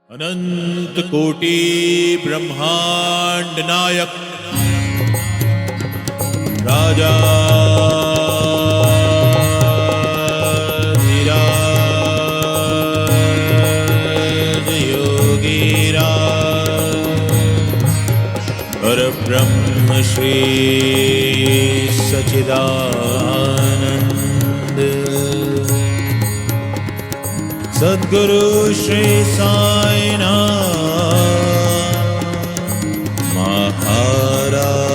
अनंत कोटि ब्रह्मांड नायक राजा धीराज योगीराज परब्रह्म श्री सच्चिदानंद सद्गुरु श्री साईनाथ महाराज।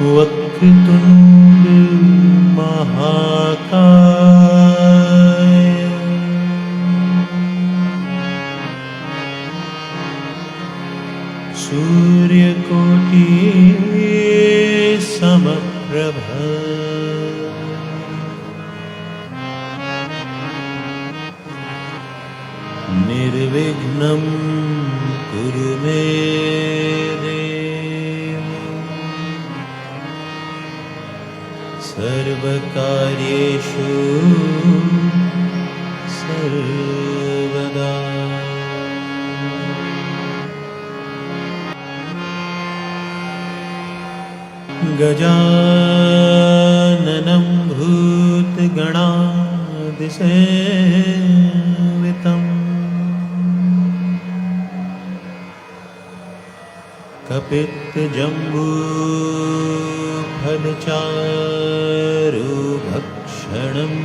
वक्रतुंड महाकाय सूर्यकोटि समप्रभ निर्विघ्नं कुरु मे सर्वकार्येषु सर्वदा। गजाननं भूतगणादिसेवितं कपित्तजम्बूफलचारुभक्षणम्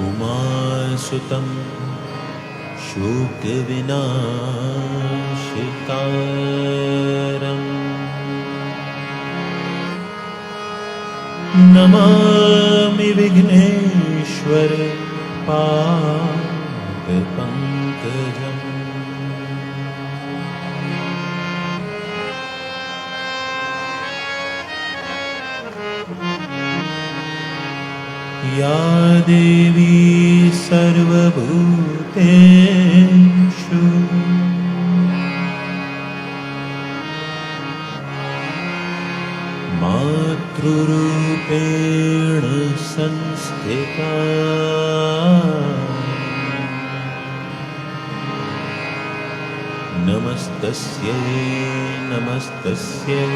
उमासुतं शोकविनाशिकारम् नमामि विघ्नेश्वर पादपङ्कजम्। या देवी सर्वभूतेषु मातृरूपेण संस्थिता नमस्तस्यै नमस्तस्यै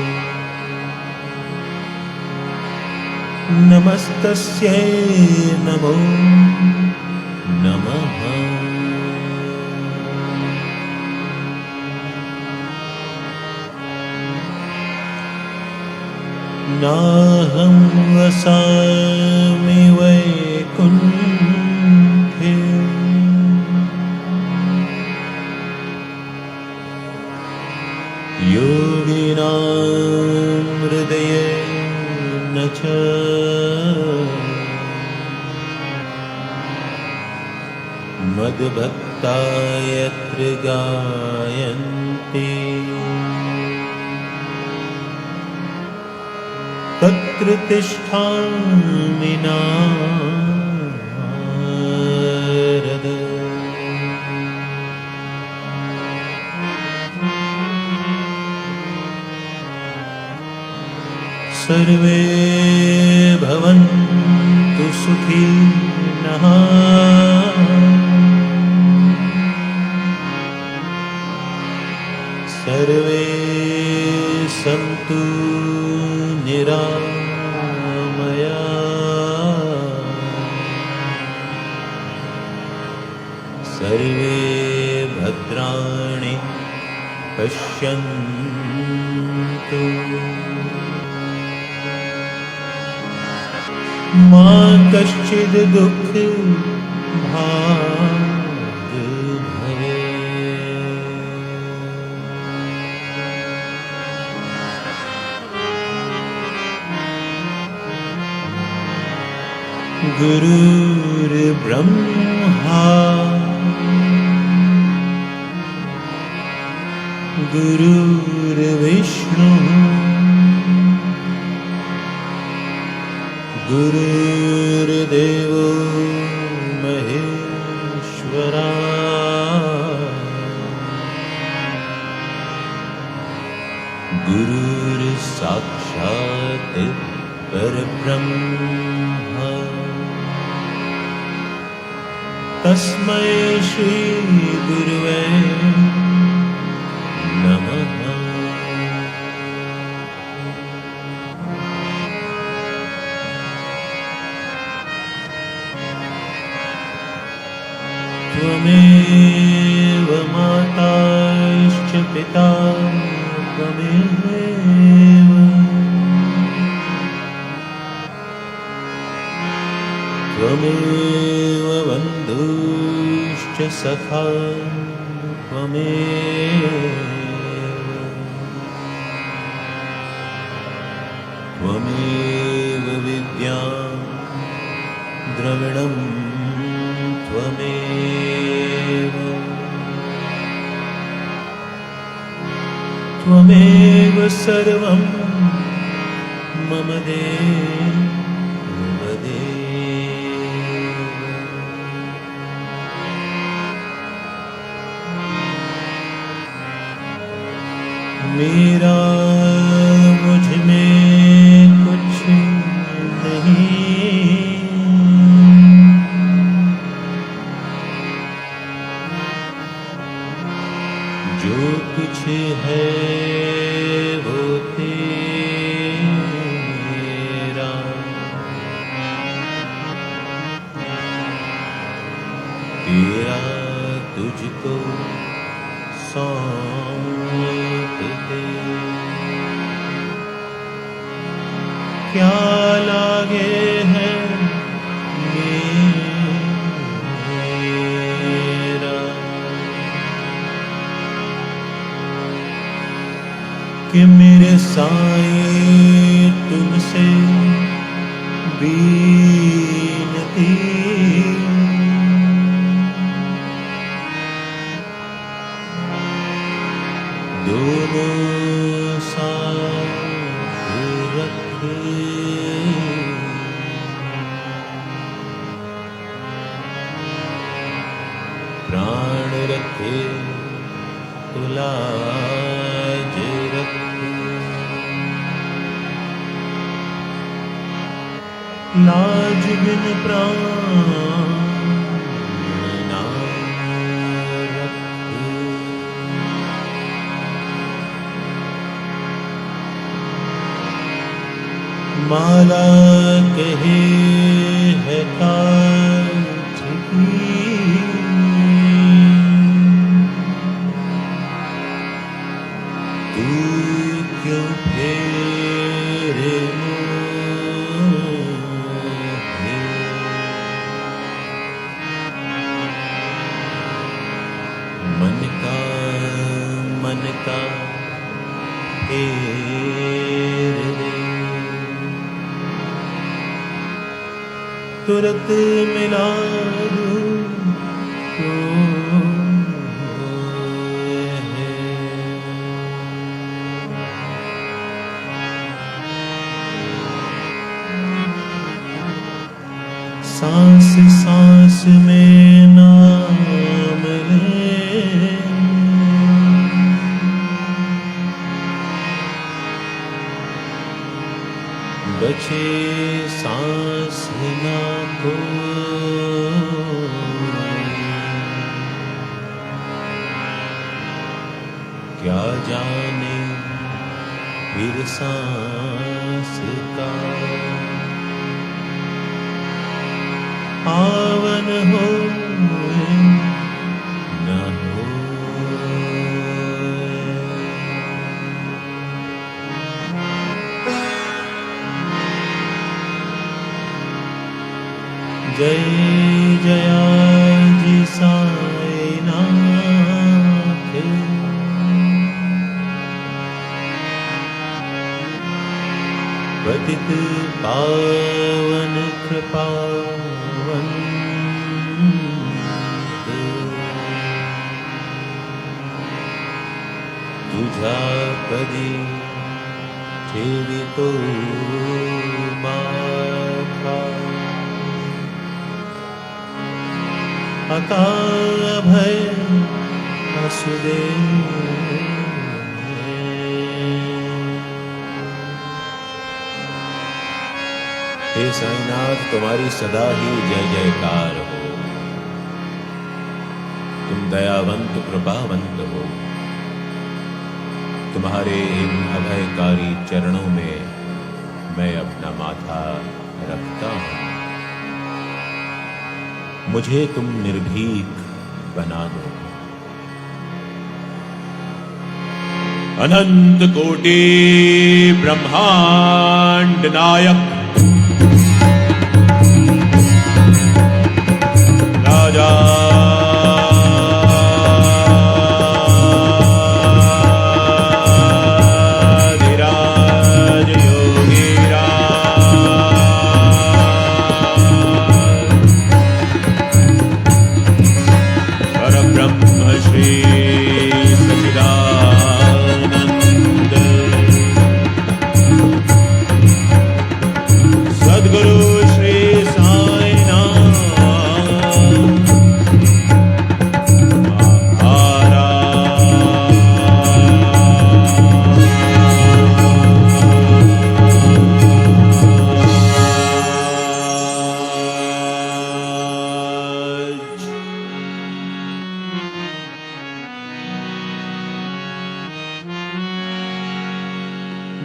नमस्तस्यै नमो नमः। नाहं वसामि वैकुण्ठे यो योगिनां हृदये न च मद्भक्ता यत्र गायन्ति तत्र तिष्ठामि नारद। सर्वे भवन्तु सुखिनः सर्वे सन्तु निरामया सर्वे भद्राणि पश्यन्तु मा कश्चित् दुःखभाग् भवेत्। गुरुर्ब्रह्मा गुरुर्विष्णु गुरुर्देवो महेश्वरा गुरुर्साक्षात् परब्रह्म तस्मै श्री गुरुवे नमः। त्वमेव माताश्च पिता त्वमेव बन्धुश्च सखा त्वमेव विद्या द्रविणं त्वमेव सर्वं मम देवदेव। मेरा मुझ में कुछ नहीं जो कुछ है वो तेरा। तेरा तुझको सौंपते क्या लागे है मेरा कि मेरे साईं तुमसे बीनती दोनों साथ रखे प्राण रखे तो लाज रखे। लाज बिन प्राण ना रखे। माला कहे है कांच की तू क्यों फेरे मोहे। मन का फेर दे। तुरत मिला दूं सांस सांस में नाम ले, बचे सांस ना को। क्या जाने फिर सांस का आवन हो न हो। जय जया जी साईनाथ, पतित पावन कृपावन, तुझा पदी ठेवितो माथा। आता अभय वसुदेव, हे साईनाथ तुम्हारी सदा ही जय जयकार हो। तुम दयावंत कृपावंत हो। तुम्हारे इन अभयकारी चरणों में मैं अपना माथा रखता हूं। मुझे तुम निर्भीक बना दो। अनंत कोटि ब्रह्मांड नायक राजा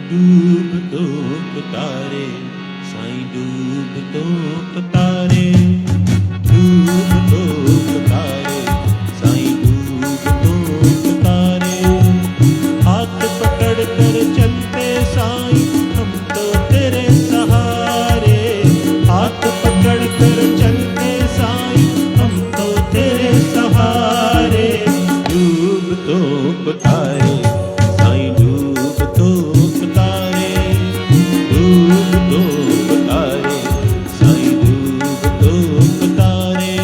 डूब तो तारे साईं, डूब तो तारे, डूब तो तारे साईं, डूब तो तारे। हाथ पकड़ कर चलते साईं हम तो तेरे सहारे। हाथ पकड़ कर चलते साईं हम तो तेरे सहारे। डूब तो तारे साईं, डूब तो तारे, डूब तो तारे साईं, डूब तो तारे।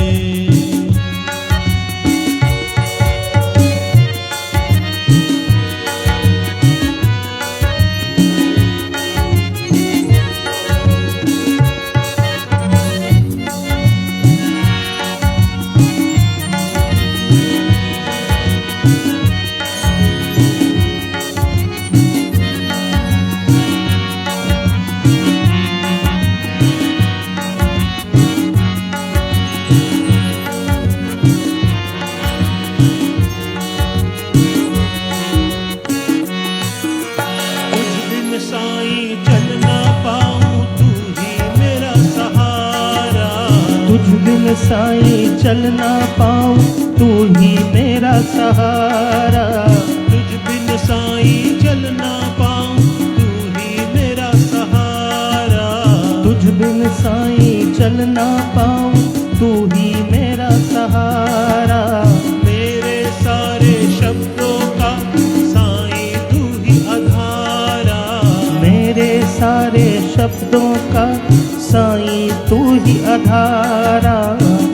तुझ बिन साईं चल ना पाऊं, तू ही मेरा सहारा। तुझ बिन साईं चल ना पाऊं, तू ही मेरा सहारा। तुझ बिन साईं चल ना पाऊं, तू ही मेरा सहारा। मेरे सारे शब्दों का साईं तू ही आधार। शब्दों का साईं तू ही आधारा,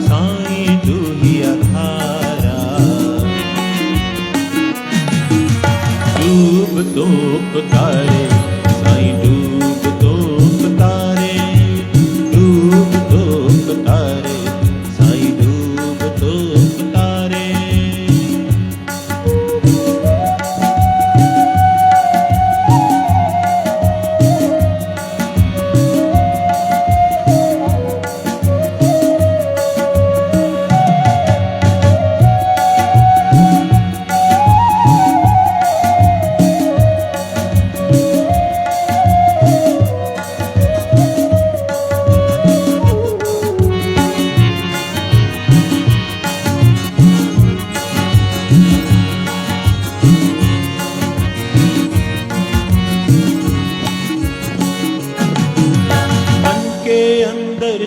साईं तू ही आधारा। डूब तो तारे साईं डूब तो तारे, डूब तो तारे साईं डूब तो तारे।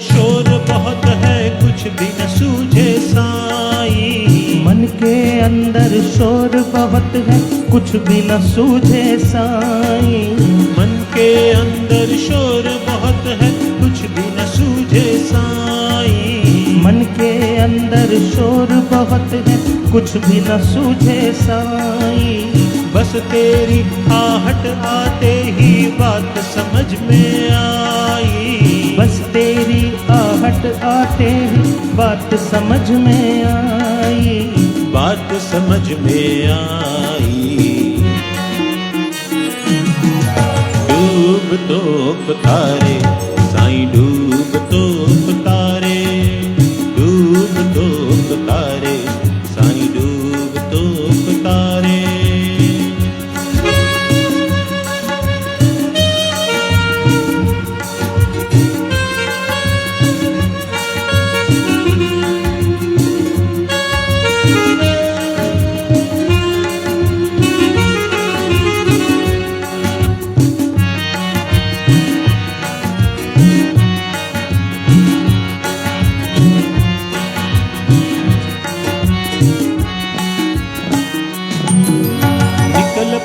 शोर बहुत है कुछ भी न सूझे साईं, मन के अंदर शोर बहुत है कुछ भी न सूझे साईं, मन के अंदर शोर बहुत है कुछ भी न सूझे साईं, मन के अंदर शोर बहुत है कुछ भी न सूझे साईं। बस तेरी आहट आते ही बात समझ में आई, बस तेरी आहट आते ही बात समझ में आई, बात समझ में आई। डूब तो तारे साईं डूब तो तारे, डूब तो तारे साईं डूब तो तारे।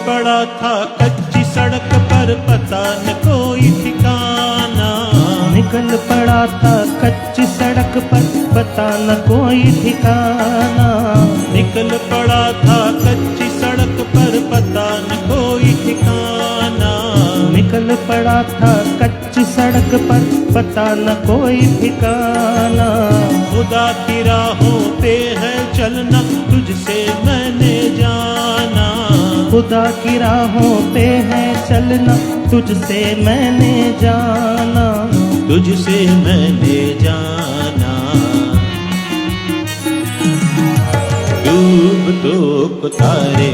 पड़ा था कच्ची सड़क पर पता न कोई ठिकाना, निकल पड़ा था कच्ची सड़क पर पता न कोई ठिकाना, निकल पड़ा था कच्ची सड़क पर पता न कोई ठिकाना, निकल पड़ा था कच्ची सड़क पर पता न कोई ठिकाना। खुदा की राहों पे है चलना तुझसे मैंने जाना, खुदा की राहों पे है चलना तुझसे मैंने जाना, तुझसे मैंने जाना। डूब तो तारे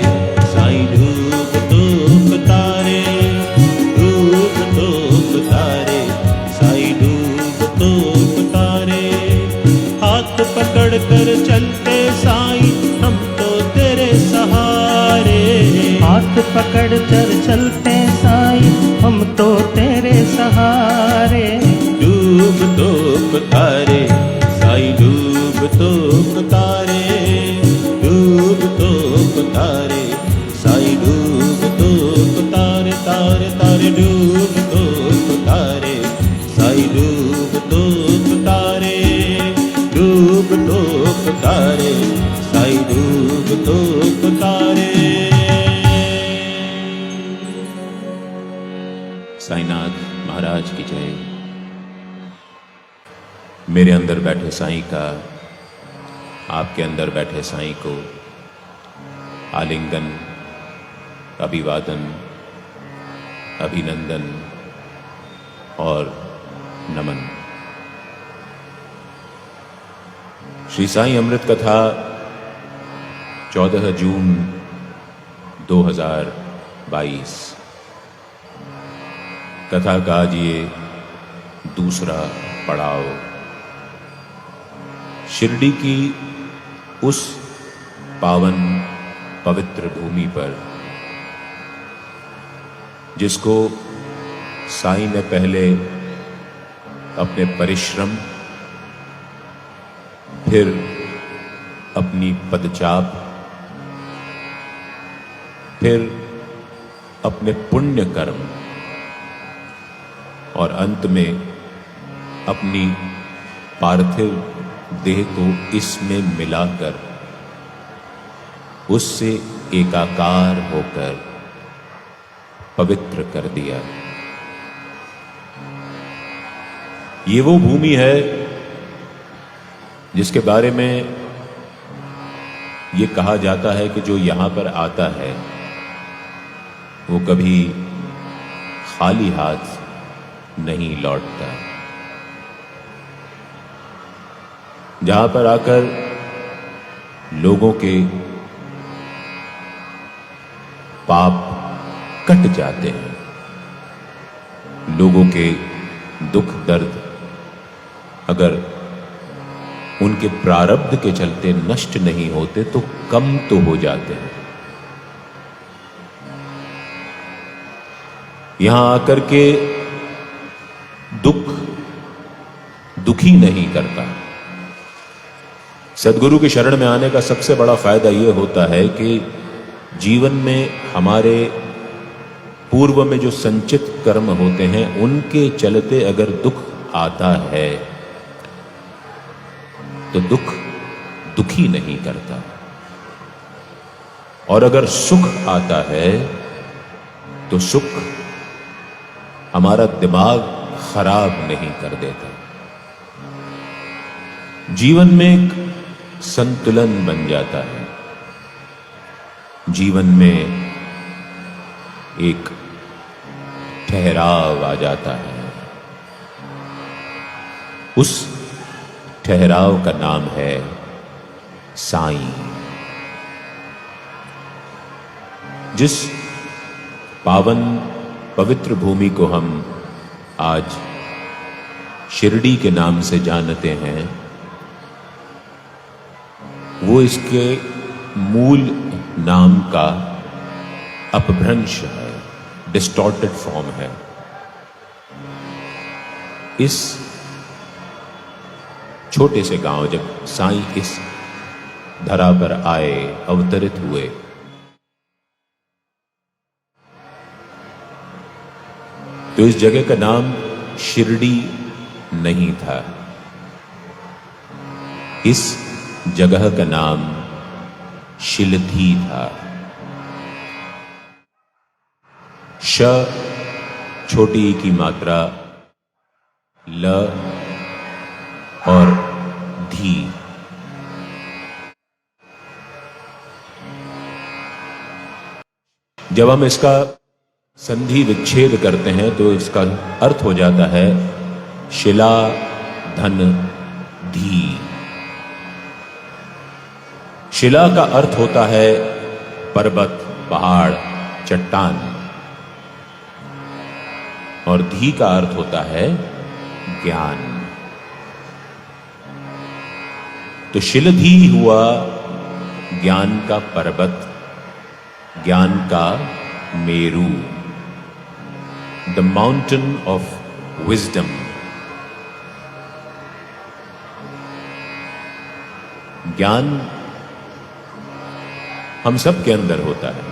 साईं डूब तो तारे, डूब तो तारे साईं डूब तो तारे। हाथ पकड़ कर चलते साईं हम तो तेरे सहारे, हाथ पकड़ कर चलते साईं हम तो तेरे सहारे। डूब तो तारे साईं डूब तो तारे, डूब तो तारे साईं डूब तो तारे, तारे तारे डूब तो तारे साईं डूब तो तारे, डूब तो तारे साईं डूब तो तारे। साईनाथ महाराज की जय। मेरे अंदर बैठे साईं का आपके अंदर बैठे साईं को आलिंगन, अभिवादन, अभिनंदन और नमन। श्री साईं अमृत कथा 14 जून 2022। कथा का आज ये दूसरा पड़ाव शिरडी की उस पावन पवित्र भूमि पर जिसको साईं ने पहले अपने परिश्रम, फिर अपनी पदचाप, फिर अपने पुण्य कर्म और अंत में अपनी पार्थिव देह को इसमें मिलाकर उससे एकाकार होकर पवित्र कर दिया। ये वो भूमि है जिसके बारे में ये कहा जाता है कि जो यहां पर आता है वो कभी खाली हाथ नहीं लौटता। जहां पर आकर लोगों के पाप कट जाते हैं, लोगों के दुख दर्द अगर उनके प्रारब्ध के चलते नष्ट नहीं होते तो कम तो हो जाते हैं। यहां आकर के दुखी नहीं करता। सदगुरु की शरण में आने का सबसे बड़ा फायदा यह होता है कि जीवन में हमारे पूर्व में जो संचित कर्म होते हैं उनके चलते अगर दुख आता है तो दुख दुखी नहीं करता, और अगर सुख आता है तो सुख हमारा दिमाग खराब नहीं कर देता। जीवन में एक संतुलन बन जाता है, जीवन में एक ठहराव आ जाता है। उस ठहराव का नाम है साईं। जिस पावन पवित्र भूमि को हम आज शिरडी के नाम से जानते हैं, वो इसके मूल नाम का अपभ्रंश है, डिस्टॉर्टेड फॉर्म है। इस छोटे से गांव जब साईं इस धरा पर आए, अवतरित हुए, तो इस जगह का नाम शिरडी नहीं था। इस जगह का नाम शिलधी था। श छोटी की मात्रा, ल और धी। जब हम इसका संधि विच्छेद करते हैं तो इसका अर्थ हो जाता है शिला धन धी। शिला का अर्थ होता है पर्वत, पहाड़, चट्टान, और धी का अर्थ होता है ज्ञान। तो शिलधी हुआ ज्ञान का पर्वत, ज्ञान का Meru, the mountain of wisdom. ज्ञान हम सब के अंदर होता है,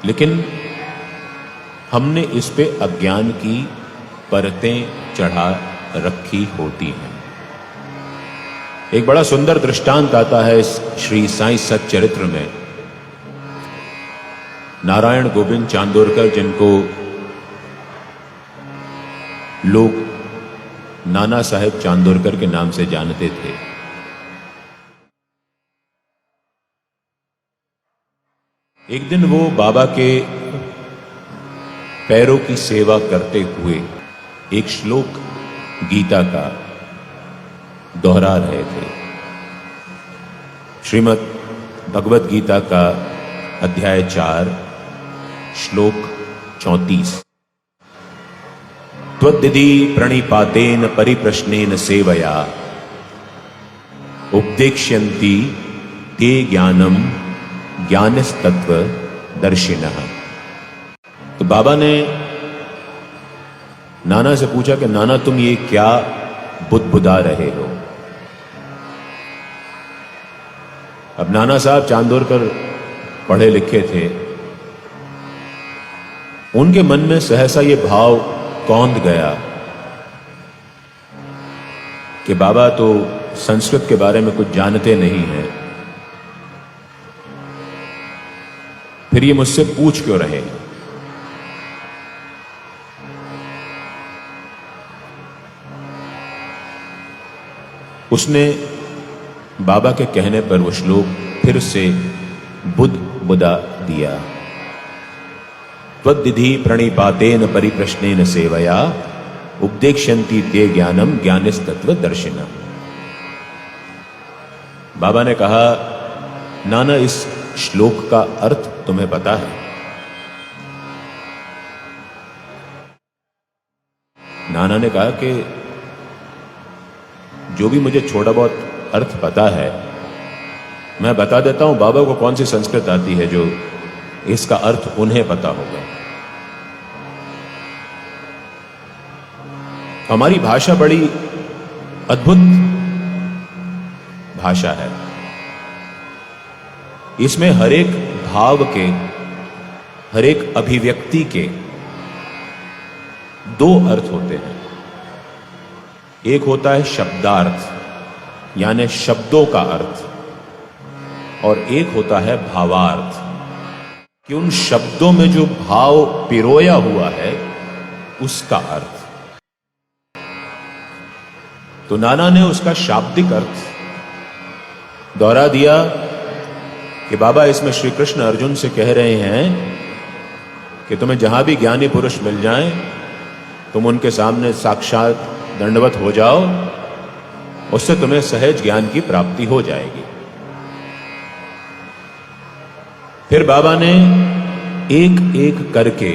लेकिन हमने इस पे अज्ञान की परतें चढ़ा रखी होती हैं। एक बड़ा सुंदर दृष्टांत आता है इस श्री साईं सच्चरित्र में। नारायण गोविंद चांदोरकर, जिनको लोग नाना साहेब चांदोरकर के नाम से जानते थे, एक दिन वो बाबा के पैरों की सेवा करते हुए एक श्लोक गीता का दोहरा रहे थे। श्रीमद् भगवत गीता का अध्याय 4 श्लोक 34। त्वद्दिधि प्रणिपातेन परिप्रश्नेन सेवया उपदेक्ष्यन्ति ते ज्ञानम ज्ञानस्तत्व दर्शिनः। तो बाबा ने नाना से पूछा कि नाना, तुम ये क्या बुदबुदा रहे हो? अब नाना साहब चांदोरकर पढ़े लिखे थे, उनके मन में सहसा ये भाव कौंध गया कि बाबा तो संस्कृत के बारे में कुछ जानते नहीं हैं, फिर ये मुझसे पूछ क्यों रहे हैं। उसने बाबा के कहने पर वो श्लोक फिर से बुदा दिया। त्वद्विधि प्रणिपातेन परिप्रश्नेन सेवया उपदेक्ष्यन्ति ते ज्ञानम ज्ञानिस्तत्व दर्शिनम। बाबा ने कहा, नाना इस श्लोक का अर्थ तुम्हें पता है? नाना ने कहा कि जो भी मुझे छोटा बहुत अर्थ पता है मैं बता देता हूं। बाबा को कौन सी संस्कृत आती है जो इसका अर्थ उन्हें पता होगा। हमारी भाषा बड़ी अद्भुत भाषा है। इसमें हर एक भाव के, हर एक अभिव्यक्ति के दो अर्थ होते हैं। एक होता है शब्दार्थ यानी शब्दों का अर्थ, और एक होता है भावार्थ कि उन शब्दों में जो भाव पिरोया हुआ है उसका अर्थ। तो नाना ने उसका शाब्दिक अर्थ दोहरा दिया कि बाबा इसमें श्री कृष्ण अर्जुन से कह रहे हैं कि तुम्हें जहां भी ज्ञानी पुरुष मिल जाएं तुम उनके सामने साक्षात दंडवत हो जाओ, उससे तुम्हें सहज ज्ञान की प्राप्ति हो जाएगी। फिर बाबा ने एक एक करके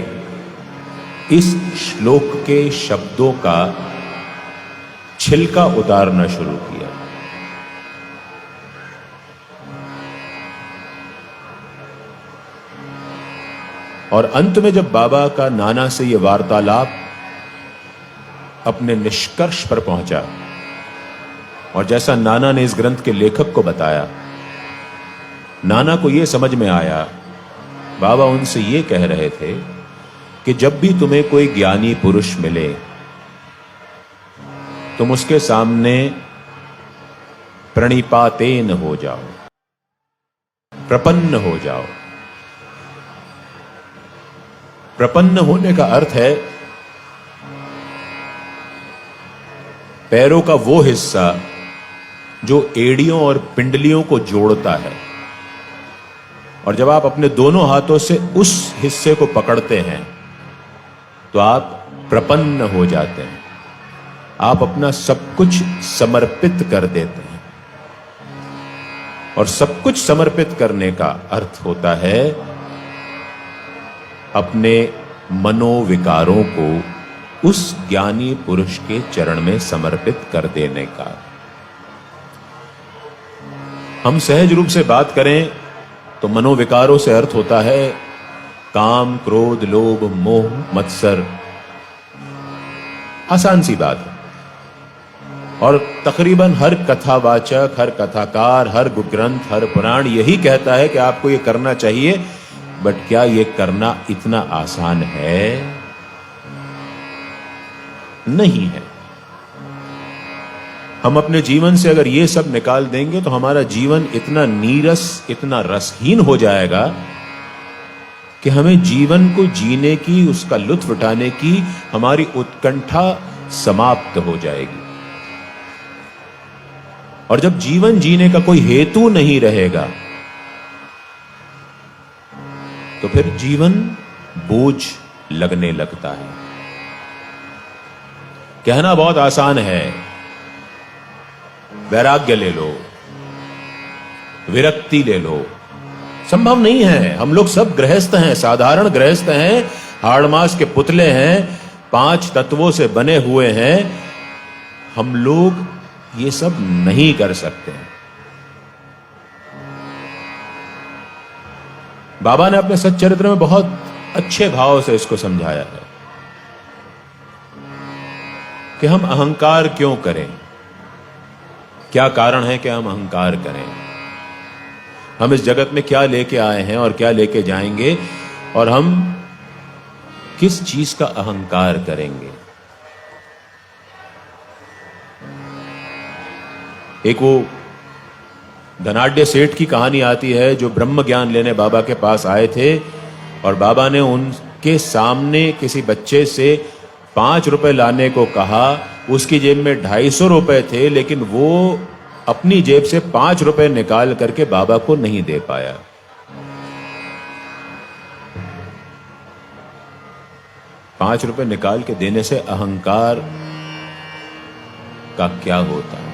इस श्लोक के शब्दों का छिलका उतारना शुरू किया। और अंत में जब बाबा का नाना से यह वार्तालाप अपने निष्कर्ष पर पहुंचा, और जैसा नाना ने इस ग्रंथ के लेखक को बताया, नाना को यह समझ में आया, बाबा उनसे यह कह रहे थे कि जब भी तुम्हें कोई ज्ञानी पुरुष मिले तुम उसके सामने प्रणिपातेन हो जाओ, प्रपन्न हो जाओ। प्रपन्न होने का अर्थ है पैरों का वो हिस्सा जो एड़ियों और पिंडलियों को जोड़ता है, और जब आप अपने दोनों हाथों से उस हिस्से को पकड़ते हैं तो आप प्रपन्न हो जाते हैं। आप अपना सब कुछ समर्पित कर देते हैं, और सब कुछ समर्पित करने का अर्थ होता है अपने मनोविकारों को उस ज्ञानी पुरुष के चरण में समर्पित कर देने का। हम सहज रूप से बात करें तो मनोविकारों से अर्थ होता है काम, क्रोध, लोभ, मोह, मत्सर। आसान सी बात है, और तकरीबन हर कथावाचक, हर कथाकार, हर ग्रंथ, हर पुराण यही कहता है कि आपको यह करना चाहिए। बट क्या यह करना इतना आसान है? नहीं है। हम अपने जीवन से अगर ये सब निकाल देंगे तो हमारा जीवन इतना नीरस, इतना रसहीन हो जाएगा कि हमें जीवन को जीने की, उसका लुत्फ उठाने की हमारी उत्कंठा समाप्त हो जाएगी। और जब जीवन जीने का कोई हेतु नहीं रहेगा तो फिर जीवन बोझ लगने लगता है। कहना बहुत आसान है, वैराग्य ले लो, विरक्ति ले लो, संभव नहीं है। हम लोग सब गृहस्थ हैं, साधारण गृहस्थ हैं, हाड़ मास के पुतले हैं, 5 तत्वों से बने हुए हैं। हम लोग ये सब नहीं कर सकते हैं। बाबा ने अपने सच्चरित्र में बहुत अच्छे भाव से इसको समझाया है कि हम अहंकार क्यों करें, क्या कारण है कि हम अहंकार करें, हम इस जगत में क्या लेके आए हैं और क्या लेके जाएंगे, और हम किस चीज का अहंकार करेंगे? एक वो धनाढ्य सेठ की कहानी आती है जो ब्रह्म ज्ञान लेने बाबा के पास आए थे और बाबा ने उनके सामने किसी बच्चे से 5 रुपए लाने को कहा। उसकी जेब में 250 रुपए थे, लेकिन वो अपनी जेब से 5 रुपए निकाल करके बाबा को नहीं दे पाया। ₹5 निकाल के देने से अहंकार का क्या होता है?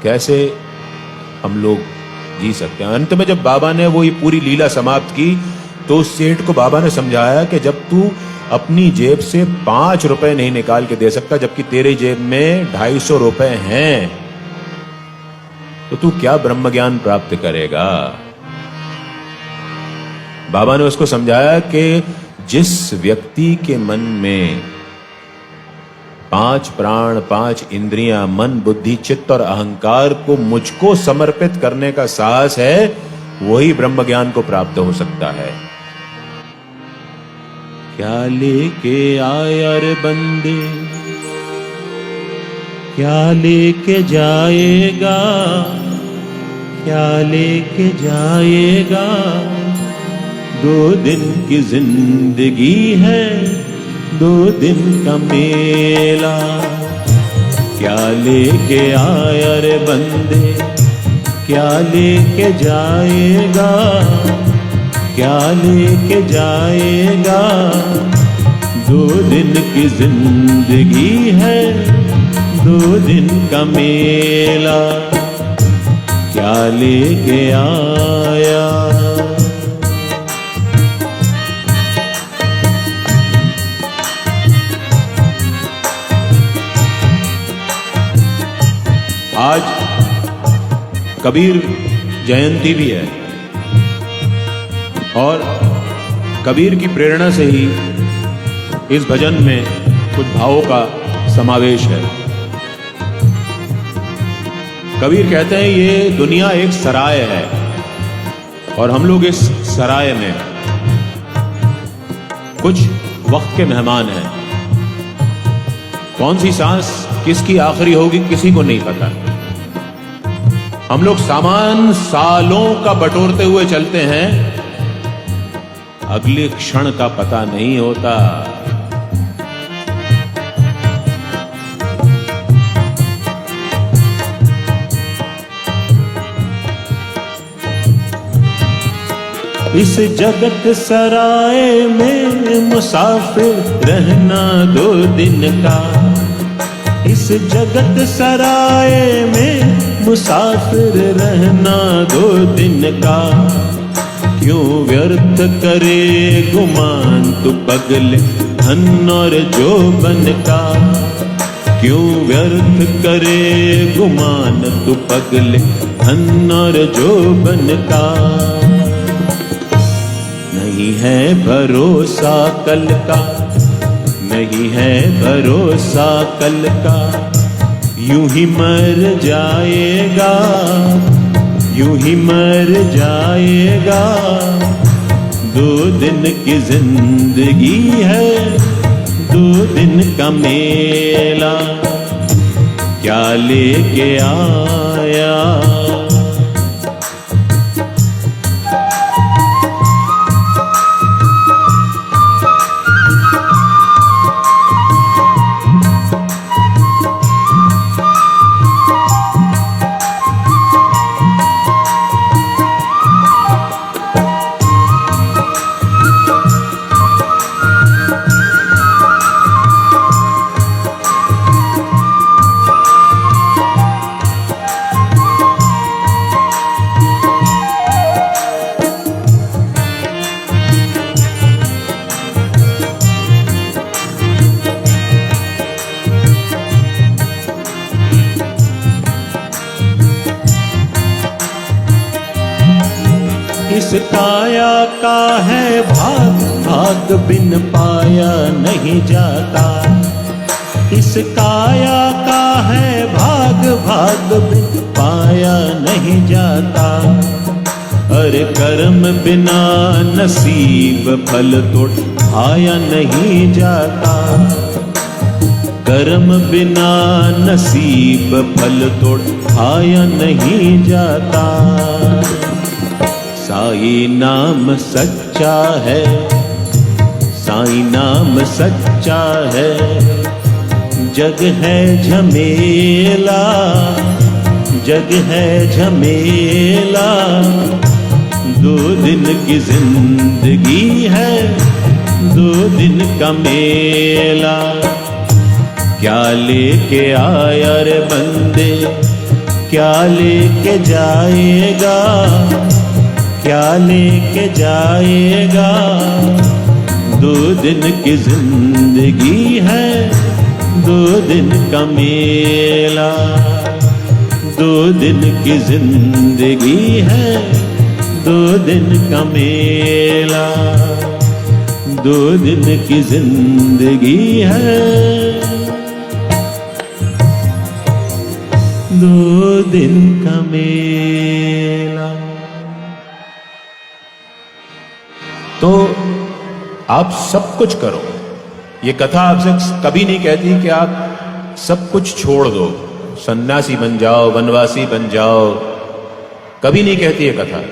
कैसे हम लोग जी सकते हैं? अंत में जब बाबा ने वो ये पूरी लीला समाप्त की तो उस सेठ को बाबा ने समझाया कि जब तू अपनी जेब से 5 रुपए नहीं निकाल के दे सकता, जबकि तेरे जेब में 250 रुपए हैं, तो तू क्या ब्रह्म ज्ञान प्राप्त करेगा? बाबा ने उसको समझाया कि जिस व्यक्ति के मन में 5 प्राण, 5 इंद्रियां, मन, बुद्धि, चित्त और अहंकार को मुझको समर्पित करने का साहस है, वही ब्रह्म ज्ञान को प्राप्त हो सकता है। क्या लेके आया रे बंदे, क्या लेके जाएगा, क्या लेके जाएगा? 2 दिन की जिंदगी है, 2 दिन का मेला। क्या लेके आया रे बंदे, क्या लेके जाएगा, क्या लेके जाएगा? 2 दिन की जिंदगी है, 2 दिन का मेला। क्या लेके आया? आज कबीर जयंती भी है और कबीर की प्रेरणा से ही इस भजन में कुछ भावों का समावेश है। कबीर कहते हैं ये दुनिया एक सराय है और हम लोग इस सराय में कुछ वक्त के मेहमान हैं। कौन सी सांस किसकी आखिरी होगी किसी को नहीं पता। हम लोग सामान सालों का बटोरते हुए चलते हैं, अगले क्षण का पता नहीं होता। इस जगत सराय में मुसाफिर रहना 2 दिन का। इस जगत सराय में मुसाफिर रहना 2 दिन का। क्यों व्यर्थ करे गुमान तू पगले धन और जोबन का। क्यों व्यर्थ करे गुमान तू पगले धन और जोबन का। नहीं है भरोसा कल का, नहीं है भरोसा कल का। यूं ही मर जाएगा, यूं ही मर जाएगा। 2 दिन की जिंदगी है, 2 दिन का मेला। क्या लेके आया? इस काया का है भाग, भाग बिन पाया नहीं जाता। इस काया का है भाग, भाग बिन पाया नहीं जाता। हर कर्म बिना नसीब फल तोड़ आया नहीं जाता। कर्म बिना नसीब फल तोड़ आया नहीं जाता। साईं नाम सच्चा है, साईं नाम सच्चा है। जग है झमेला, जग है झमेला। 2 दिन की जिंदगी है, 2 दिन का मेला। क्या लेके आया रे बंदे, क्या लेके जाएगा, क्या लेके जाएगा। 2 दिन की जिंदगी है, 2 दिन का मेला। 2 दिन की जिंदगी है, 2 दिन का मेला। 2 दिन की जिंदगी है, 2 दिन का मेला। तो आप सब कुछ करो। ये कथा आपसे कभी नहीं कहती कि आप सब कुछ छोड़ दो, सन्यासी बन जाओ, वनवासी बन जाओ। कभी नहीं कहती ये कथा।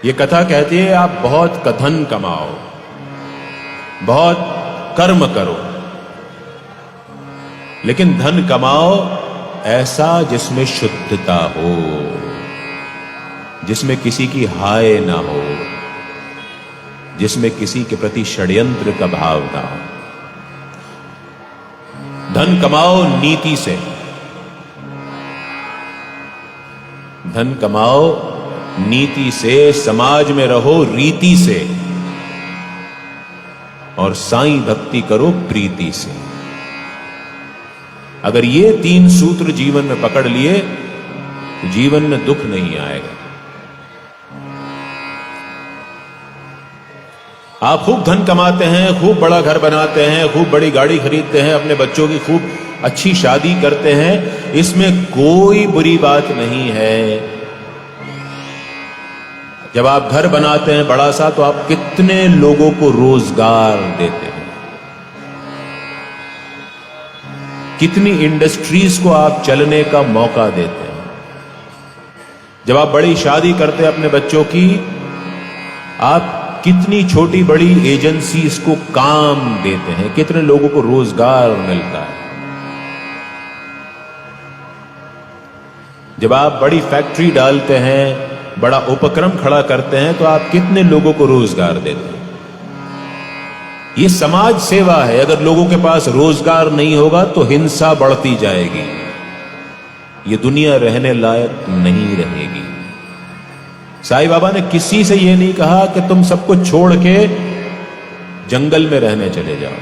ये कथा कहती है आप बहुत धन कमाओ, बहुत कर्म करो, लेकिन धन कमाओ ऐसा जिसमें शुद्धता हो, जिसमें किसी की हाय ना हो, जिसमें किसी के प्रति षड्यंत्र का भाव ना हो। धन कमाओ नीति से, धन कमाओ नीति से, समाज में रहो रीति से, और साईं भक्ति करो प्रीति से। अगर ये 3 सूत्र जीवन में पकड़ लिए तो जीवन में दुख नहीं आएगा। आप खूब धन कमाते हैं, खूब बड़ा घर बनाते हैं, खूब बड़ी गाड़ी खरीदते हैं, अपने बच्चों की खूब अच्छी शादी करते हैं, इसमें कोई बुरी बात नहीं है। जब आप घर बनाते हैं बड़ा सा, तो आप कितने लोगों को रोजगार देते हैं, कितनी इंडस्ट्रीज को आप चलने का मौका देते हैं। जब आप बड़ी शादी करते हैं अपने बच्चों की, आप कितनी छोटी बड़ी एजेंसीज को काम देते हैं, कितने लोगों को रोजगार मिलता है। जब आप बड़ी फैक्ट्री डालते हैं, बड़ा उपक्रम खड़ा करते हैं, तो आप कितने लोगों को रोजगार देते हैं। ये समाज सेवा है। अगर लोगों के पास रोजगार नहीं होगा तो हिंसा बढ़ती जाएगी, ये दुनिया रहने लायक नहीं रहेगी। साईं बाबा ने किसी से यह नहीं कहा कि तुम सब कुछ छोड़ के जंगल में रहने चले जाओ।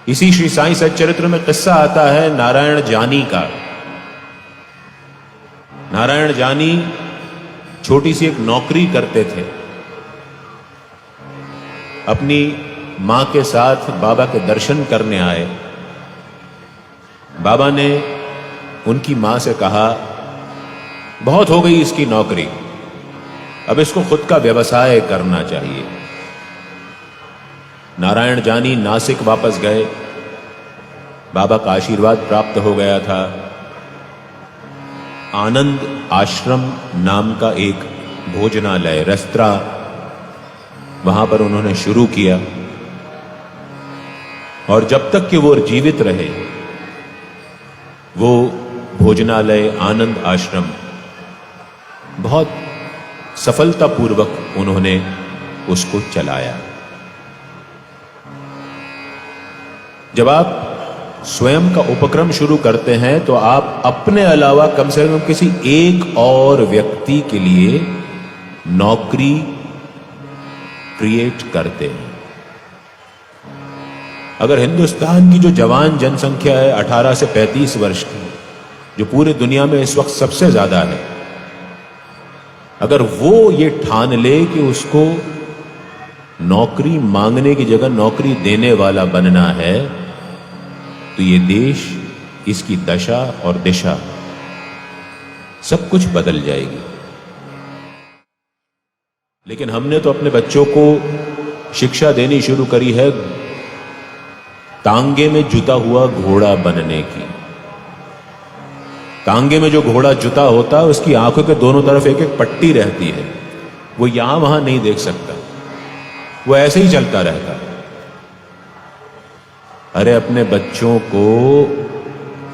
इसी श्री साईं सच्चरित्र में किस्सा आता है नारायण जानी का। नारायण जानी छोटी सी एक नौकरी करते थे। अपनी मां के साथ बाबा के दर्शन करने आए। बाबा ने उनकी मां से कहा, बहुत हो गई इसकी नौकरी, अब इसको खुद का व्यवसाय करना चाहिए। नारायण जानी नासिक वापस गए। बाबा का आशीर्वाद प्राप्त हो गया था। आनंद आश्रम नाम का एक भोजनालय, रेस्तरा, वहां पर उन्होंने शुरू किया। और जब तक कि वो जीवित रहे, वो भोजनालय आनंद आश्रम बहुत सफलतापूर्वक उन्होंने उसको चलाया। जब आप स्वयं का उपक्रम शुरू करते हैं तो आप अपने अलावा कम से कम किसी एक और व्यक्ति के लिए नौकरी क्रिएट करते हैं। अगर हिंदुस्तान की जो जवान जनसंख्या है 18 से 35 वर्ष की, जो पूरे दुनिया में इस वक्त सबसे ज्यादा है, अगर वो ये ठान ले कि उसको नौकरी मांगने की जगह नौकरी देने वाला बनना है, तो ये देश, इसकी दशा और दिशा सब कुछ बदल जाएगी। लेकिन हमने तो अपने बच्चों को शिक्षा देनी शुरू करी है तांगे में जुता हुआ घोड़ा बनने की। तांगे में जो घोड़ा जुता होता है उसकी आंखों के दोनों तरफ एक एक पट्टी रहती है, वो यहां वहां नहीं देख सकता, वो ऐसे ही चलता रहता है। अरे अपने बच्चों को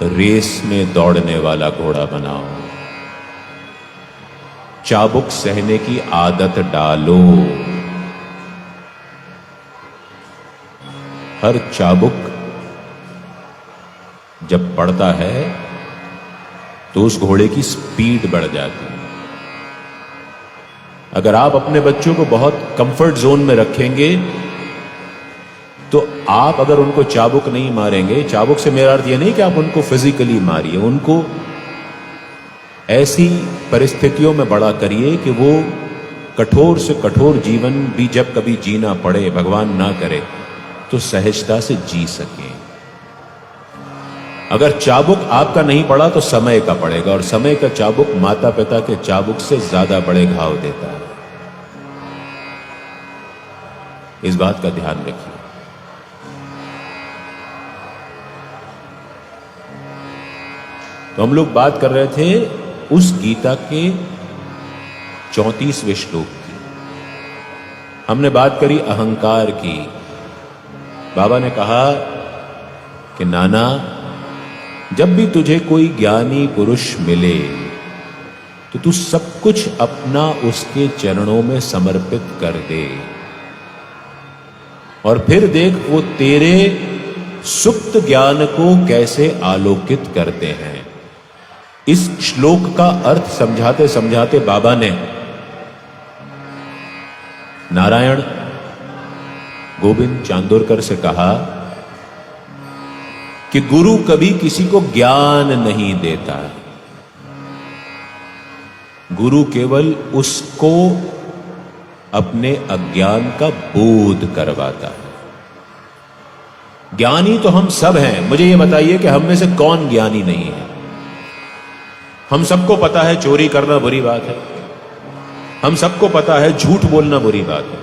रेस में दौड़ने वाला घोड़ा बनाओ, चाबुक सहने की आदत डालो। हर चाबुक जब पड़ता है तो उस घोड़े की स्पीड बढ़ जाती है। अगर आप अपने बच्चों को बहुत कंफर्ट जोन में रखेंगे तो आप अगर उनको चाबुक नहीं मारेंगे, चाबुक से मेरा अर्थ यह नहीं कि आप उनको फिजिकली मारिए, उनको ऐसी परिस्थितियों में बड़ा करिए कि वो कठोर से कठोर जीवन भी जब कभी जीना पड़े, भगवान ना करे, तो सहजता से जी सके। अगर चाबुक आपका नहीं पड़ा तो समय का पड़ेगा, और समय का चाबुक माता पिता के चाबुक से ज्यादा बड़े घाव देता है। इस बात का ध्यान रखिए। तो हम लोग बात कर रहे थे उस गीता के 34वें श्लोक की। हमने बात करी अहंकार की। बाबा ने कहा कि नाना, जब भी तुझे कोई ज्ञानी पुरुष मिले तो तू सब कुछ अपना उसके चरणों में समर्पित कर दे, और फिर देख वो तेरे सुप्त ज्ञान को कैसे आलोकित करते हैं। इस श्लोक का अर्थ समझाते समझाते बाबा ने नारायण गोविंद चांदोरकर से कहा कि गुरु कभी किसी को ज्ञान नहीं देता, गुरु केवल उसको अपने अज्ञान का बोध करवाता है। ज्ञानी तो हम सब हैं। मुझे यह बताइए कि हम में से कौन ज्ञानी नहीं है? हम सबको पता है चोरी करना बुरी बात है, हम सबको पता है झूठ बोलना बुरी बात है,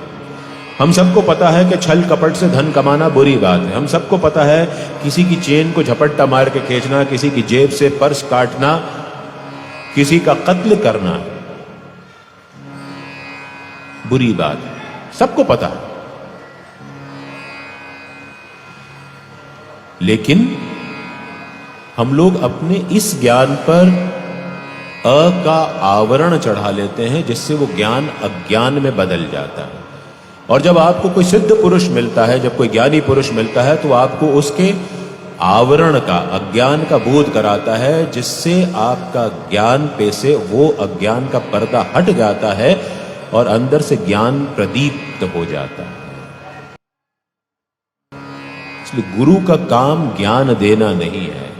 हम सबको पता है कि छल कपट से धन कमाना बुरी बात है, हम सबको पता है किसी की चेन को झपट्टा मार के खींचना, किसी की जेब से पर्स काटना, किसी का कत्ल करना बुरी बात है, सबको पता है। लेकिन हम लोग अपने इस ज्ञान पर अ का आवरण चढ़ा लेते हैं, जिससे वो ज्ञान अज्ञान में बदल जाता है। और जब आपको कोई सिद्ध पुरुष मिलता है, जब कोई ज्ञानी पुरुष मिलता है, तो आपको उसके आवरण का, अज्ञान का बोध कराता है, जिससे आपका ज्ञान पे से वो अज्ञान का पर्दा हट जाता है और अंदर से ज्ञान प्रदीप्त हो जाता है। इसलिए गुरु का काम ज्ञान देना नहीं है।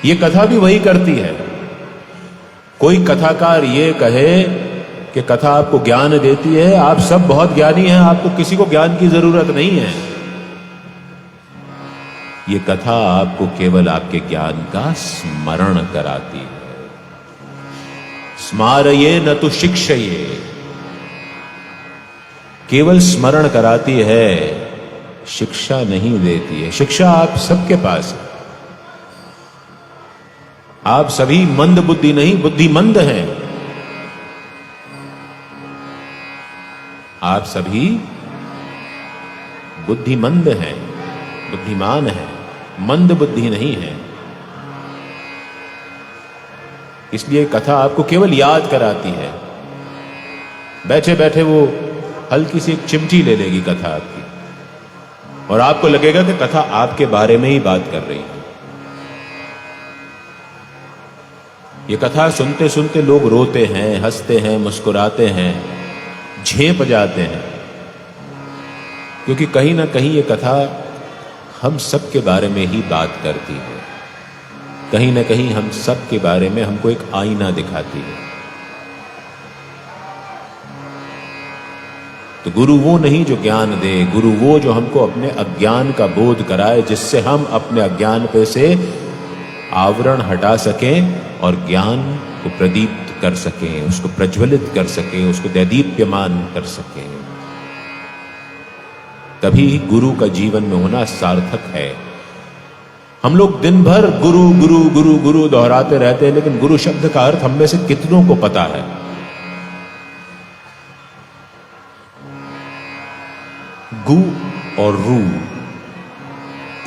ये कथा भी वही करती है। कोई कथाकार ये कहे कि कथा आपको ज्ञान देती है, आप सब बहुत ज्ञानी हैं, आपको किसी को ज्ञान की जरूरत नहीं है। ये कथा आपको केवल आपके ज्ञान का स्मरण कराती है। स्मारये न तो शिक्षये, केवल स्मरण कराती है, शिक्षा नहीं देती है। शिक्षा आप सबके पास है। आप सभी मंद बुद्धि नहीं, बुद्धिमंद हैं। आप सभी बुद्धिमंद हैं, बुद्धिमान हैं, मंद बुद्धि नहीं है। इसलिए कथा आपको केवल याद कराती है। बैठे बैठे वो हल्की सी एक चिमटी ले लेगी कथा आपकी, और आपको लगेगा कि कथा आपके बारे में ही बात कर रही है। ये कथा सुनते सुनते लोग रोते हैं, हंसते हैं, मुस्कुराते हैं, झेप जाते हैं, क्योंकि कहीं ना कहीं ये कथा हम सब के बारे में ही बात करती है। कहीं ना कहीं हम सब के बारे में हमको एक आईना दिखाती है। तो गुरु वो नहीं जो ज्ञान दे, गुरु वो जो हमको अपने अज्ञान का बोध कराए, जिससे हम अपने अज्ञान पे से आवरण हटा सकें और ज्ञान को प्रदीप्त कर सकें, उसको प्रज्वलित कर सकें, उसको दैदीप्यमान कर सकें। तभी गुरु का जीवन में होना सार्थक है। हम लोग दिन भर गुरु गुरु गुरु गुरु दोहराते रहते हैं, लेकिन गुरु शब्द का अर्थ हम में से कितनों को पता है? गु और रू,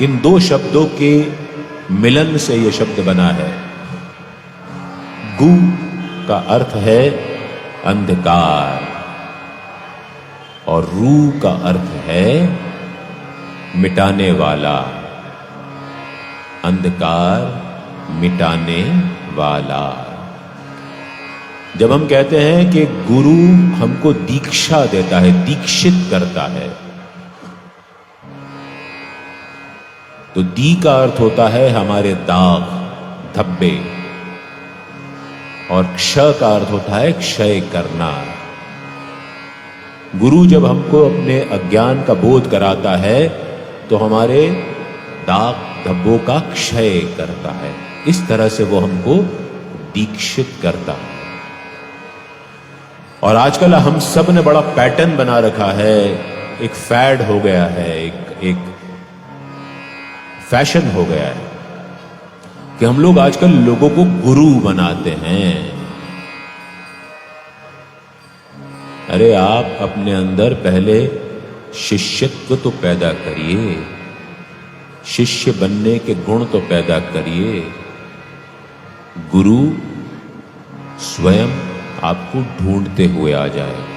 इन दो शब्दों के मिलन से यह शब्द बना है। गु का अर्थ है अंधकार और रू का अर्थ है मिटाने वाला। अंधकार मिटाने वाला। जब हम कहते हैं कि गुरु हमको दीक्षा देता है, दीक्षित करता है, तो दी का अर्थ होता है हमारे दाग, धब्बे, और क्ष का अर्थ होता है क्षय करना। गुरु जब हमको अपने अज्ञान का बोध कराता है तो हमारे दाग धब्बों का क्षय करता है। इस तरह से वो हमको दीक्षित करता है। और आजकल हम सब ने बड़ा पैटर्न बना रखा है, एक फैड हो गया है, एक फैशन हो गया है कि हम लोग आजकल लोगों को गुरु बनाते हैं। अरे आप अपने अंदर पहले शिष्यत्व तो पैदा करिए, शिष्य बनने के गुण तो पैदा करिए। गुरु स्वयं आपको ढूंढते हुए आ जाएगा।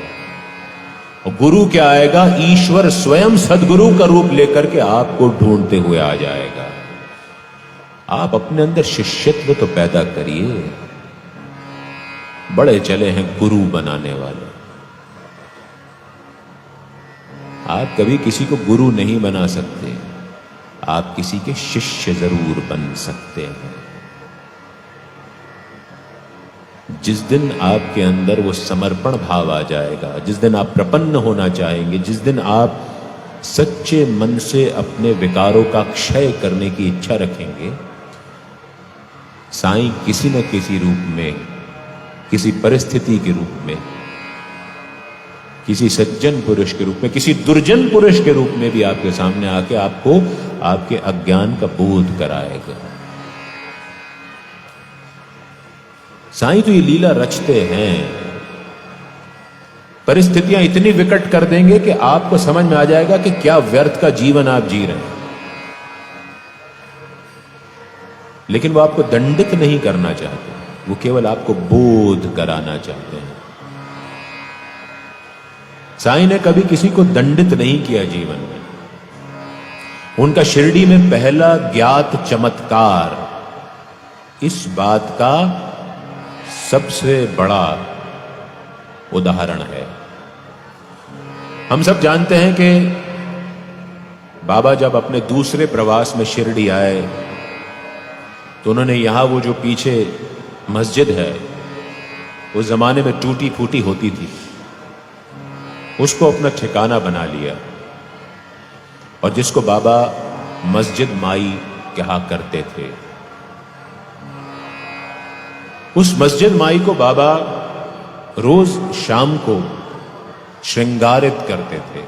और गुरु क्या आएगा? ईश्वर स्वयं सद्गुरु का रूप लेकर के आपको ढूंढते हुए आ जाएगा। आप अपने अंदर शिष्यत्व तो पैदा करिए। बड़े चले हैं गुरु बनाने वाले। आप कभी किसी को गुरु नहीं बना सकते, आप किसी के शिष्य जरूर बन सकते हैं। जिस दिन आपके अंदर वो समर्पण भाव आ जाएगा, जिस दिन आप प्रपन्न होना चाहेंगे, जिस दिन आप सच्चे मन से अपने विकारों का क्षय करने की इच्छा रखेंगे, साईं किसी न किसी रूप में, किसी परिस्थिति के रूप में, किसी सज्जन पुरुष के रूप में, किसी दुर्जन पुरुष के रूप में भी आपके सामने आके आपको आपके अज्ञान का बोध कराएगा। साईं तो ये लीला रचते हैं। परिस्थितियां इतनी विकट कर देंगे कि आपको समझ में आ जाएगा कि क्या व्यर्थ का जीवन आप जी रहे हैं। लेकिन वो आपको दंडित नहीं करना चाहते, वो केवल आपको बोध कराना चाहते हैं। साईं ने कभी किसी को दंडित नहीं किया जीवन में। उनका शिरडी में पहला ज्ञात चमत्कार इस बात का सबसे बड़ा उदाहरण है। हम सब जानते हैं कि बाबा जब अपने दूसरे प्रवास में शिरडी आए तो उन्होंने यहां वो जो पीछे मस्जिद है, उस जमाने में टूटी फूटी होती थी, उसको अपना ठिकाना बना लिया। और जिसको बाबा मस्जिद माई कहा करते थे, उस मस्जिद माई को बाबा रोज शाम को श्रृंगारित करते थे,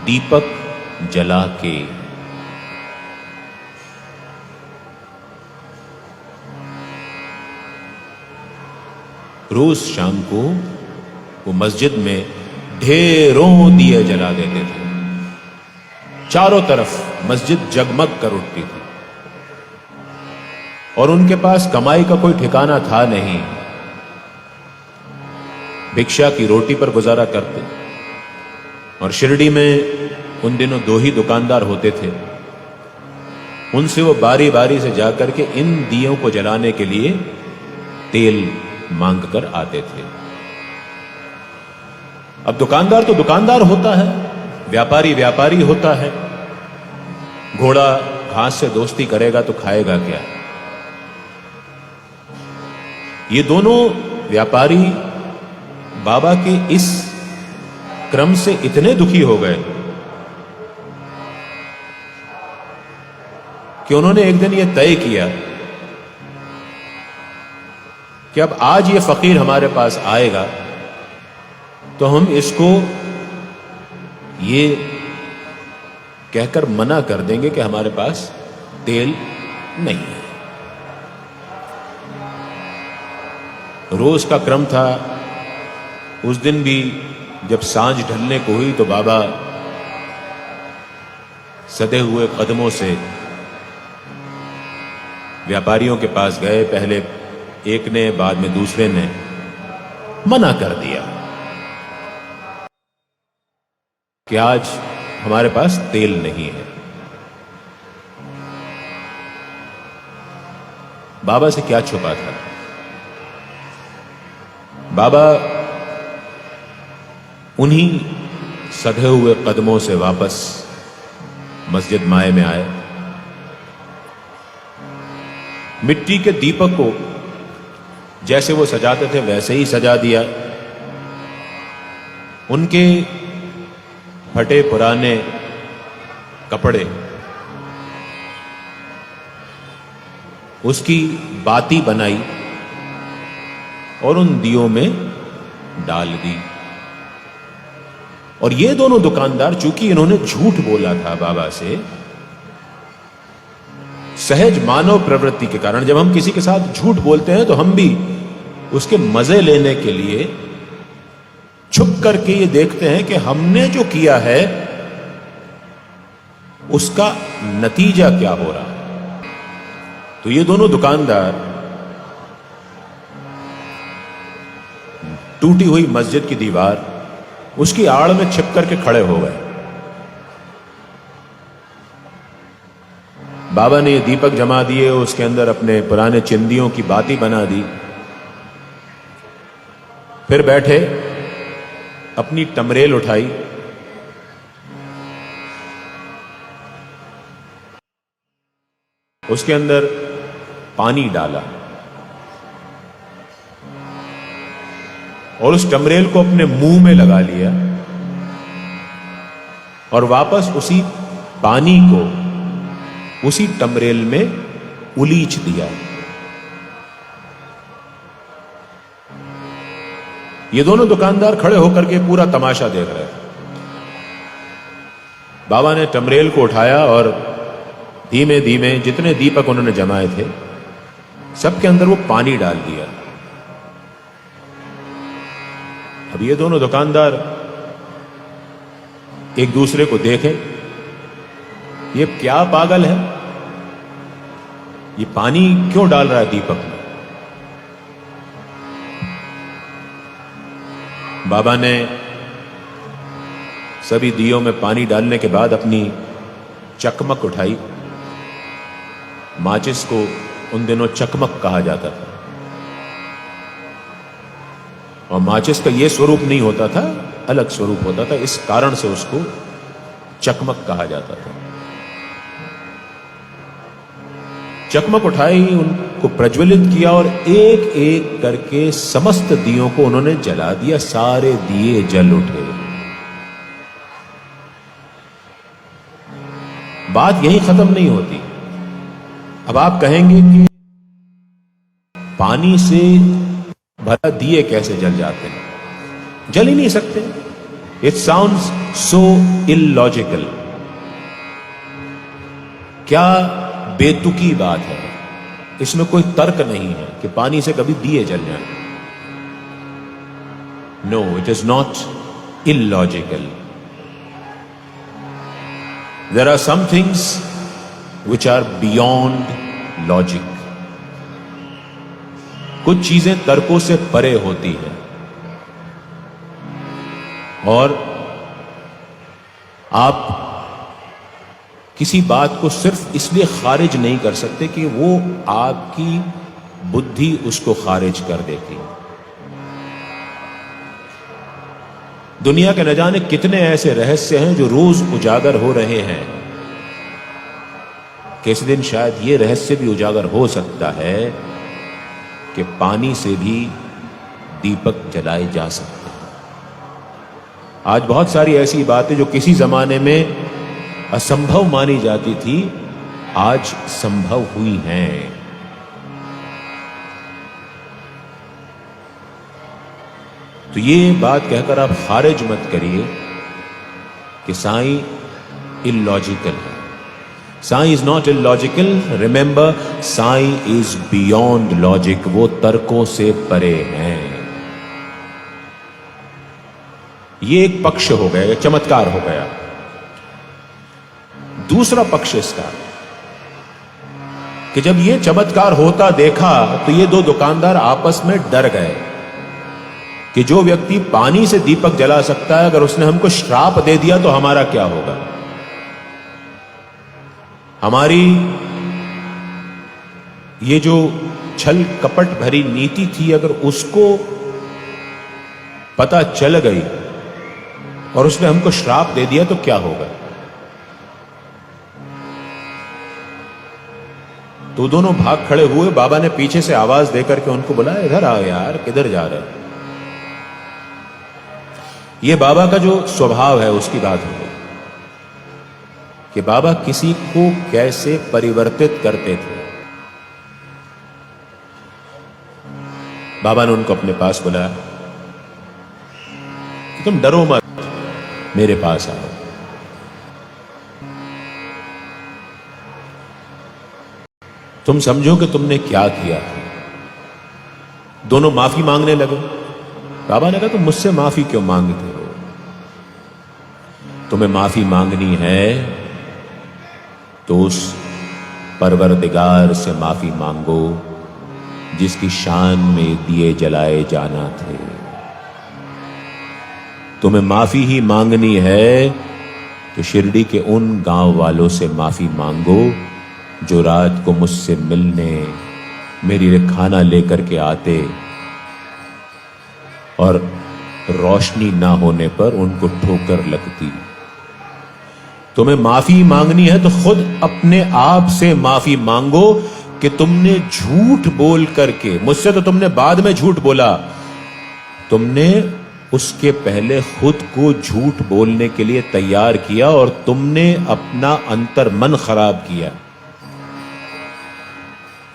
दीपक जला के। रोज शाम को वो मस्जिद में ढेरों दिए जला देते थे। चारों तरफ मस्जिद जगमग कर उठती थी। और उनके पास कमाई का कोई ठिकाना था नहीं, भिक्षा की रोटी पर गुजारा करते। और शिरडी में उन दिनों 2 ही दुकानदार होते थे। उनसे वो बारी बारी से जाकर के इन दियों को जलाने के लिए तेल मांग कर आते थे। अब दुकानदार तो दुकानदार होता है, व्यापारी व्यापारी होता है। घोड़ा घास से दोस्ती करेगा तो खाएगा क्या? ये दोनों व्यापारी बाबा के इस क्रम से इतने दुखी हो गए कि उन्होंने एक दिन यह तय किया कि कि अब आज ये फकीर हमारे पास आएगा तो हम इसको ये कहकर मना कर देंगे कि हमारे पास तेल नहीं है। रोज का क्रम था, उस दिन भी जब सांझ ढलने को हुई तो बाबा सधे हुए कदमों से व्यापारियों के पास गए। पहले एक ने, बाद में दूसरे ने मना कर दिया कि आज हमारे पास तेल नहीं है। बाबा से क्या छुपा था? बाबा उन्हीं सधे हुए कदमों से वापस मस्जिद माए में आए। मिट्टी के दीपक को जैसे वो सजाते थे वैसे ही सजा दिया। उनके फटे पुराने कपड़े उसकी बाती बनाई और उन दियों में डाल दी। और ये दोनों दुकानदार, चूंकि इन्होंने झूठ बोला था बाबा से, सहज मानव प्रवृत्ति के कारण, जब हम किसी के साथ झूठ बोलते हैं तो हम भी उसके मजे लेने के लिए छुप करके ये देखते हैं कि हमने जो किया है उसका नतीजा क्या हो रहा है। तो ये दोनों दुकानदार टूटी हुई मस्जिद की दीवार, उसकी आड़ में छिप करके खड़े हो गए। बाबा ने ये दीपक जमा दिए, उसके अंदर अपने पुराने चिंदियों की बाती बना दी, फिर बैठे, अपनी टमरेल उठाई, उसके अंदर पानी डाला और उस टमरेल को अपने मुंह में लगा लिया और वापस उसी पानी को उसी टमरेल में उलीच दिया। ये दोनों दुकानदार खड़े होकर के पूरा तमाशा देख रहे थे। बाबा ने टमरेल को उठाया और धीमे धीमे जितने दीपक उन्होंने जमाए थे सबके अंदर वो पानी डाल दिया। अब ये दोनों दुकानदार एक दूसरे को देखें, ये क्या पागल है, ये पानी क्यों डाल रहा है दीपक में। बाबा ने सभी दियों में पानी डालने के बाद अपनी चकमक उठाई। माचिस को उन दिनों चकमक कहा जाता था और माचिस का यह स्वरूप नहीं होता था, अलग स्वरूप होता था, इस कारण से उसको चकमक कहा जाता था। चकमक उठाई, उनको प्रज्वलित किया और एक एक करके समस्त दियों को उन्होंने जला दिया। सारे दिए जल उठे। बात यही खत्म नहीं होती। अब आप कहेंगे कि पानी से भला दिए कैसे जल जाते हैं? जल ही नहीं सकते। It sounds so illogical. क्या बेतुकी बात है, इसमें कोई तर्क नहीं है कि पानी से कभी दिए जल जाएं। No, it is not illogical. There are some things which are beyond logic. कुछ चीजें तर्कों से परे होती हैं और आप किसी बात को सिर्फ इसलिए खारिज नहीं कर सकते कि वो आपकी बुद्धि उसको खारिज कर देती। दुनिया के न जाने कितने ऐसे रहस्य हैं जो रोज उजागर हो रहे हैं। किसी दिन शायद ये रहस्य भी उजागर हो सकता है कि पानी से भी दीपक जलाए जा सकते हैं। आज बहुत सारी ऐसी बातें जो किसी जमाने में असंभव मानी जाती थी, आज संभव हुई हैं। तो ये बात कहकर आप खारिज मत करिए कि साईं इलॉजिकल है। Sai is not illogical. Remember, Sai is beyond logic. वो तर्कों से परे हैं। ये एक पक्ष हो गया, एक चमत्कार हो गया। दूसरा पक्ष इसका कि जब ये चमत्कार होता देखा तो ये दो दुकानदार आपस में डर गए कि जो व्यक्ति पानी से दीपक जला सकता है, अगर उसने हमको श्राप दे दिया तो हमारा क्या होगा। हमारी ये जो छल कपट भरी नीति थी, अगर उसको पता चल गई और उसने हमको श्राप दे दिया तो क्या होगा। तो दोनों भाग खड़े हुए। बाबा ने पीछे से आवाज देकर के उनको बुलाया, इधर आओ यार, किधर जा रहे। ये बाबा का जो स्वभाव है उसकी बात हो गई कि बाबा किसी को कैसे परिवर्तित करते थे। बाबा ने उनको अपने पास बुलाया, तुम डरो मत, मेरे पास आओ। तुम समझो कि तुमने क्या किया था। दोनों माफी मांगने लगे। बाबा ने कहा, तुम मुझसे माफी क्यों मांगते हो? तुम्हें माफी मांगनी है तो उस परवरदिगार से माफी मांगो जिसकी शान में दिए जलाए जाना थे। तुम्हें माफी ही मांगनी है तो शिरडी के उन गांव वालों से माफी मांगो जो रात को मुझसे मिलने मेरे लिए खाना लेकर के आते और रोशनी ना होने पर उनको ठोकर लगती। तुम्हें माफी मांगनी है तो खुद अपने आप से माफी मांगो कि तुमने झूठ बोल करके, मुझसे तो तुमने बाद में झूठ बोला, तुमने उसके पहले खुद को झूठ बोलने के लिए तैयार किया और तुमने अपना अंतर मन खराब किया।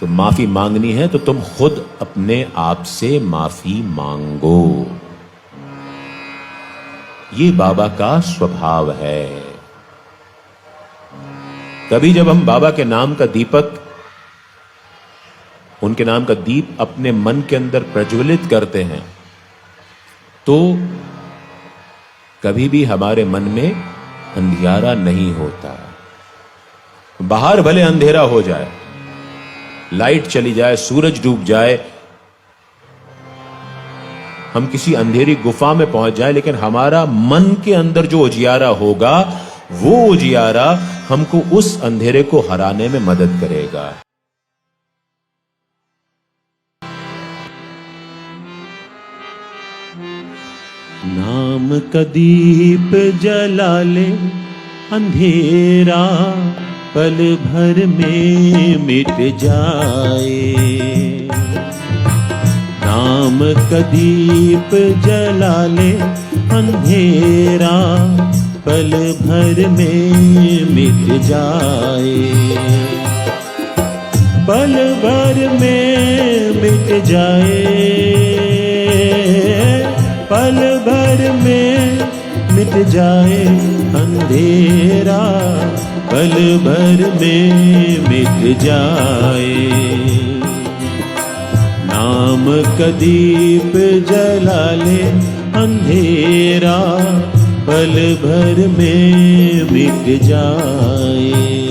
तो माफी मांगनी है तो तुम खुद अपने आप से माफी मांगो। ये बाबा का स्वभाव है। कभी जब हम बाबा के नाम का दीपक, उनके नाम का दीप अपने मन के अंदर प्रज्वलित करते हैं तो कभी भी हमारे मन में अंधियारा नहीं होता। बाहर भले अंधेरा हो जाए, लाइट चली जाए, सूरज डूब जाए, हम किसी अंधेरी गुफा में पहुंच जाए, लेकिन हमारा मन के अंदर जो उजियारा होगा वो उजियारा हमको उस अंधेरे को हराने में मदद करेगा। नाम का दीप जला ले अंधेरा पल भर में मिट जाए। नाम का दीप जला ले अंधेरा पल भर में मिट जाए। पल भर में मिट जाए, पल भर में मिट जाए अंधेरा, पल भर में मिट जाए। नाम का दीप जला ले अंधेरा पल भर में मिट जाए।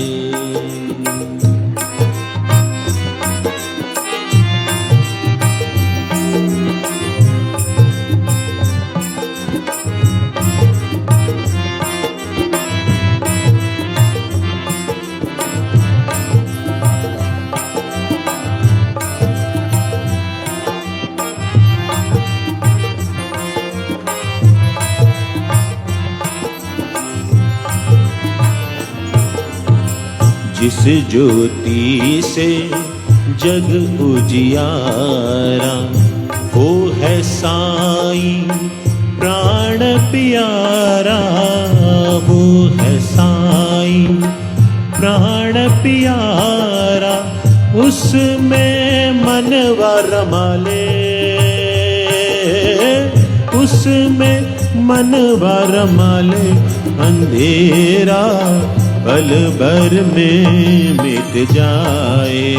जिस ज्योति से जग उजियारा, वो है साईं प्राण प्यारा, वो है साईं प्राण प्यारा। उसमें मनवा रमा ले, मनवा रमाले अंधेरा पल भर में मिट जाए।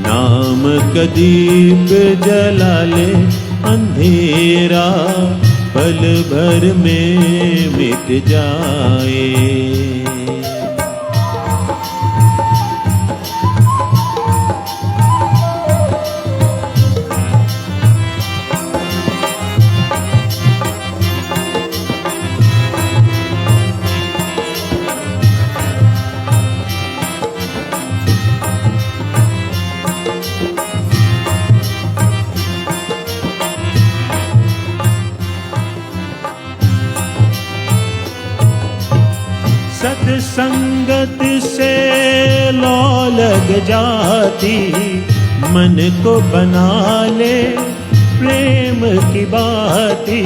नाम का दीप जला ले अंधेरा पल भर में मिट जाए। सत्संगत से लौ लग जाती, मन को बना ले प्रेम की बाती,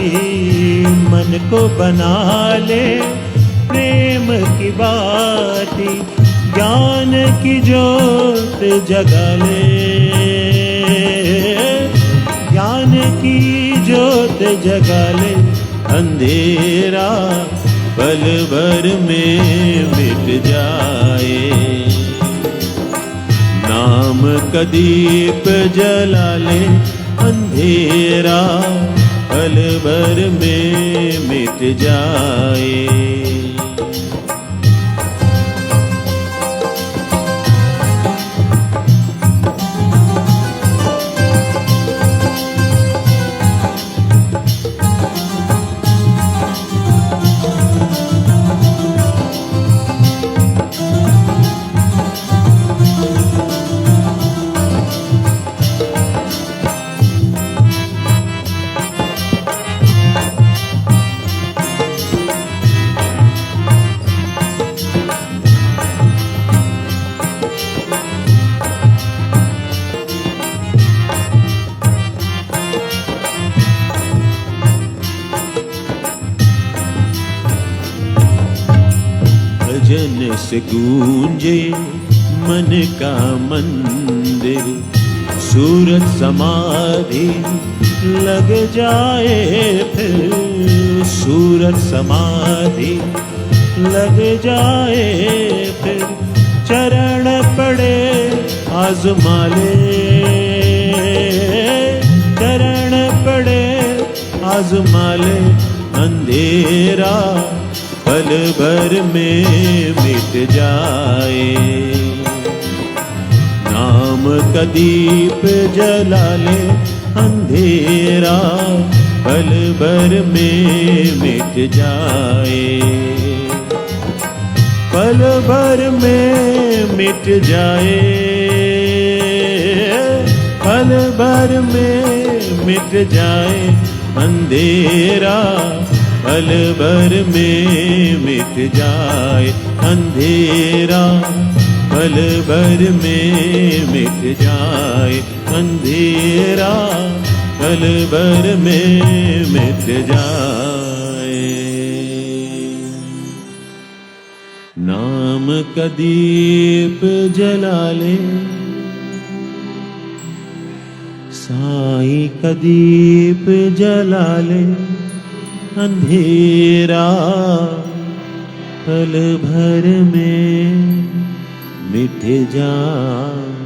मन को बना ले प्रेम की बाती। ज्ञान की ज्योत जगा ले, ज्ञान की ज्योत जगा ले अंधेरा पल भर में मिट जाए। नाम का दीप जला ले अंधेरा पल भर में मिट जाए। भजन से गूंजे मन का मंदिर, सूरत समाधि लग जाए फिर, सूरत समाधि लग जाए फिर। चरण पड़े आज़मा ले, चरण पड़े आज़मा ले अंधेरा पल भर में मिट जाए। नाम का दीप जला ले अंधेरा पल भर में मिट जाए। पल भर में मिट जाए, पल भर में मिट जाए अंधेरा पल भर में मिट जाए अंधेरा पल भर में मिट जाए अंधेरा पल भर में मिट जाए। नाम का दीप जला ले, साईं का दीप जला ले अंधेरा पल भर में मिट जाए।